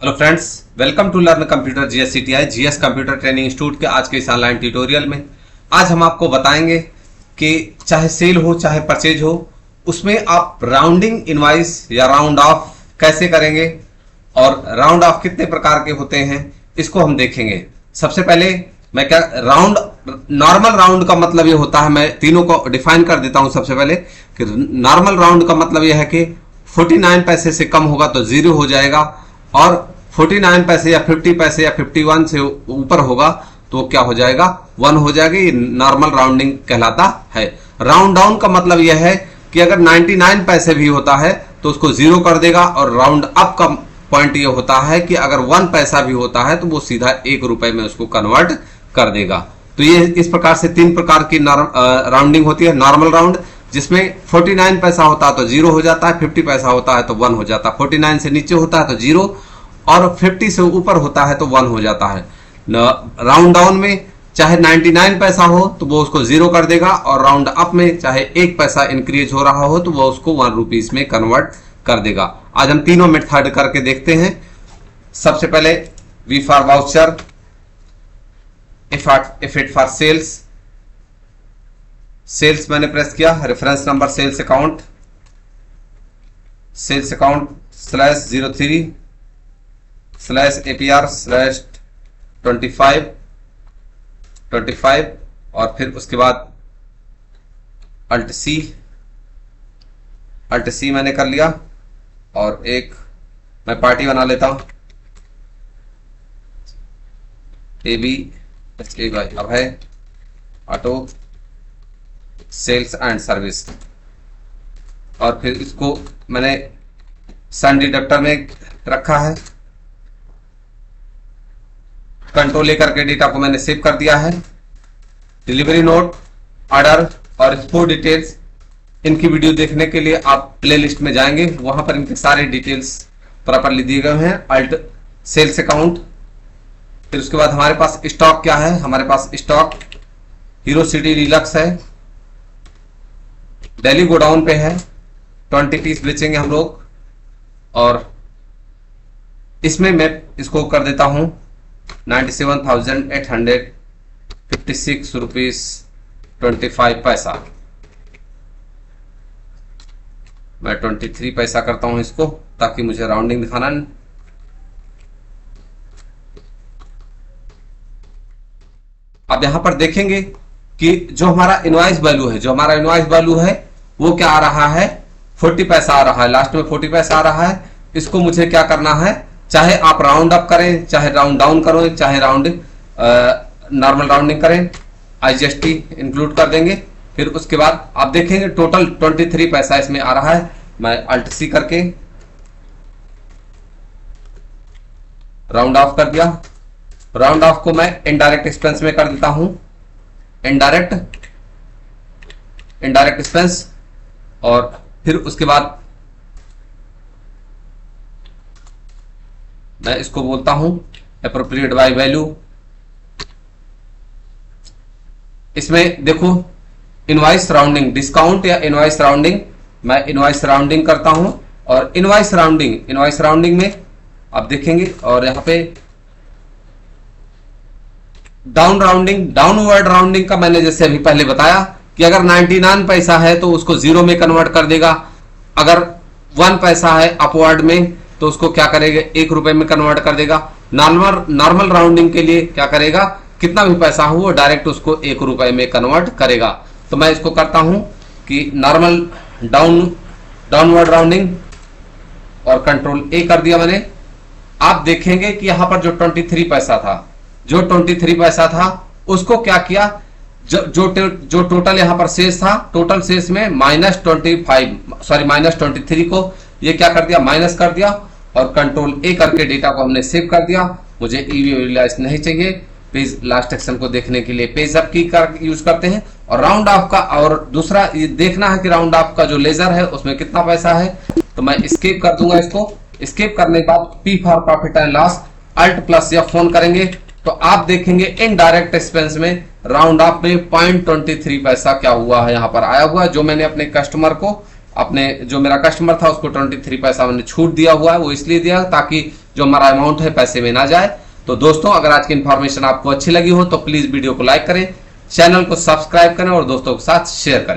Hello friends, welcome to learn computer GSCTI GS computer training institute के आज के इस ऑनलाइन ट्यूटोरियल में आज हम आपको बताएंगे कि चाहे सेल हो चाहे परचेज हो, उसमें आप राउंडिंग इनवाइस या राउंड ऑफ कैसे करेंगे और राउंड ऑफ कितने प्रकार के होते हैं इसको हम देखेंगे। सबसे पहले मैं क्या राउंड नॉर्मल राउंड का मतलब ये होता है, मैं तीनों को डिफाइन कर देता हूं। सबसे पहले कि नॉर्मल राउंड का मतलब यह है कि 49 पैसे से कम होगा तो जीरो हो जाएगा और 49 पैसे या 50 पैसे या 51 से ऊपर होगा तो क्या हो जाएगा, 1 हो जाएगा। ये नॉर्मल राउंडिंग कहलाता है। राउंड डाउन का मतलब यह है कि अगर 99 पैसे भी होता है तो उसको जीरो कर देगा और राउंड अप का पॉइंट ये होता है कि अगर 1 पैसा भी होता है तो वो सीधा 1 रुपए में उसको कन्वर्ट कर देगा। तो ये इस प्रकार से 3 प्रकार की राउंडिंग होती है। नॉर्मल राउंड जिसमें 49 पैसा होता है तो जीरो हो जाता है, 50 पैसा होता है तो 1 हो जाता है, 49 से नीचे होता है तो जीरो और 50 से ऊपर होता है तो 1 हो जाता है। राउंड डाउन में चाहे 99 पैसा हो तो वो उसको जीरो कर देगा और राउंड अप में चाहे 1 पैसा इंक्रीज हो रहा हो तो वो उसको 1 रुपीस में कन्वर्ट कर देगा। आज हम तीनों मेथड करके देखते हैं। सबसे पहले V for voucher, F eight for sales. Sales मैंने प्रेस किया, reference number sales account /03/APR/25 और फिर उसके बाद अल्ट सी मैंने कर लिया और एक मैं पार्टी बना लेता हूं ABSAY अब है ऑटो सेल्स एंड सर्विस और फिर इसको मैंने सन डिडक्टर में रखा है। कंट्रोल लेकर के डेटा को मैंने सेव कर दिया है। डिलीवरी नोट, ऑर्डर और एक्सपोर्ट डिटेल्स, इनकी वीडियो देखने के लिए आप प्लेलिस्ट में जाएंगे, वहां पर इनके सारे डिटेल्स प्रॉपरली दिए गए हैं। अल्ट सेल्स अकाउंट, फिर उसके बाद हमारे पास स्टॉक क्या है, हमारे पास स्टॉक हीरो सिटी डीलक्स है, दिल्ली गोडाउन पे है, 20 पीस बेचेंगे हम लोग और इसमें मैं इसको कर देता हूं 97,856 रुपीस 25 पैसा। मैं 23 पैसा करता हूं इसको ताकि मुझे राउंडिंग दिखाना। अब यहां पर देखेंगे कि जो हमारा इनवॉइस वैल्यू है, वो क्या आ रहा है, 40 पैसा आ रहा है। लास्ट में 40 पैसा आ रहा है। इसको मुझे क्या करना है, चाहे आप राउंड अप करें, चाहे राउंड डाउन करो, चाहे राउंड नॉर्मल राउंडिंग करें, IGST इंक्लूड कर देंगे। फिर उसके बाद आप देखेंगे टोटल 23 पैसा इसमें आ रहा है। मैं अल्ट सी करके राउंड ऑफ कर दिया। राउंड ऑफ को मैं इनडायरेक्ट एक्सपेंस में कर देता हूं, इनडायरेक्ट एक्सपेंस और फिर उसके बाद मैं इसको बोलता हूं एप्रोप्रिएट बाय वैल्यू। इसमें देखो इनवॉइस राउंडिंग, डिस्काउंट या इनवॉइस राउंडिंग, मैं इनवॉइस राउंडिंग करता हूं और इनवॉइस राउंडिंग में आप देखेंगे और यहां पे डाउन राउंडिंग, डाउनवर्ड राउंडिंग का मैंने जैसे अभी पहले बताया कि अगर 99 पैसा है तो उसको जीरो में कन्वर्ट कर देगा। अगर 1 पैसा है अपवर्ड में तो उसको क्या करेगा, 1 रुपए में कन्वर्ट कर देगा। नॉर्मल राउंडिंग के लिए क्या करेगा, कितना भी पैसा हो वो डायरेक्ट उसको 1 रुपए में कन्वर्ट करेगा। तो मैं इसको करता हूं कि नॉर्मल डाउनवर्ड राउंडिंग और कंट्रोल A कर दिया मैंने। आप देखेंगे कि यहां पर जो 23 पैसा था उसको क्या किया, जो टोटल यहां पर शेष था, टोटल शेष में -23 को ये क्या कर दिया, माइनस कर दिया और कंट्रोल A करके डेटा को हमने सेव कर दिया। मुझे ईवी नहीं चाहिए। पेज लास्ट सेक्शन को देखने के लिए पेज अप की यूज करते हैं और राउंड ऑफ का, और दूसरा ये देखना है कि राउंड ऑफ का जो लेजर है उसमें कितना पैसा है, तो मैं स्केप कर दूंगा। इसको स्केप करने के बाद P for profit and loss, alt plus या फोन करेंगे तो आप देखेंगे इनडायरेक्ट एक्सपेंस में राउंड ऑफ में 0.23 पैसा क्या हुआ है, यहां पर आया हुआ है, जो मैंने अपने कस्टमर को अपने जो मेरा कस्टमर था उसको 23 पैसा मैंने छूट दिया हुआ है। वो इसलिए दिया ताकि जो हमारा अमाउंट है पैसे में ना जाए। तो दोस्तों अगर आज की इन्फॉर्मेशन आपको अच्छी लगी हो तो प्लीज वीडियो को लाइक करें, चैनल को सब्सक्राइब करें और दोस्तों के साथ शेयर करें।